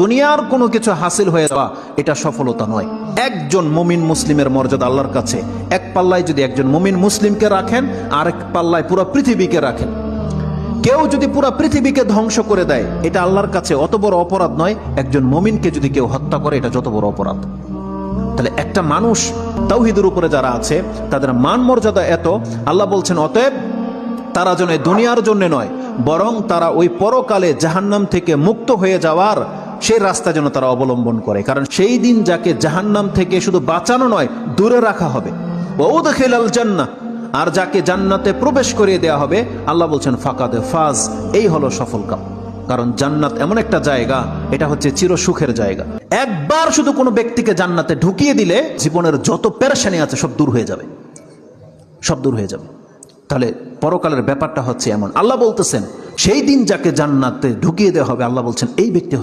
দুনিয়ার কোনো কিছু হাসিল হয়ে যাওয়া এটা সফলতা নয়। একজন মুমিন মুসলিমের মর্যাদা আল্লাহর কাছে এক পাল্লায় যদি একজন মুমিন মুসলিমকে রাখেন, আরেক পাল্লায় পুরো পৃথিবীকে রাখেন। কেউ যদি পুরো পৃথিবীকে ধ্বংস করে দেয়, এটা আল্লাহর কাছে অত বড় অপরাধ নয়। একজন মুমিনকে যদি কেউ হত্যা করে, এটা যত বড় অপরাধ। তাহলে একটা মানুষ তাওহীদের উপরে যারা আছে তাদের মান মর্যাদা এত, আল্লাহ বলছেন অতএব তারা যেন দুনিয়ার জন্য নয়, বরং তারা ওই পরকালে জাহান্নাম থেকে মুক্ত হয়ে যাওয়ার সেই রাস্তা যেন তারা অবলম্বন করে। কারণ সেই দিন যাকে জাহান্নাম থেকে শুধু বাঁচানো নয়, দূরে রাখা হবে। ওয়াউদখিলাল জান্নাহ, আর যাকে জান্নাতে প্রবেশ করিয়ে দেওয়া হবে, আল্লাহ বলছেন ফাকাদ ফাজ, এই হলো সফল কাম। কারণ জান্নাত এমন একটা জায়গা, এটা হচ্ছে চির সুখের জায়গা। একবার শুধু কোনো ব্যক্তিকে জান্নাতে ঢুকিয়ে দিলে জীবনের যত পেরেশানি আছে সব দূর হয়ে যাবে, সব দূর হয়ে যাবে। তাহলে পরকালের ব্যাপারটা হচ্ছে এমন। আল্লাহ বলতেছেন সেই দিন যাকে জান্নাতে ঢুকিয়ে দেওয়া হবে, আল্লাহ বলছেন এই ব্যক্তি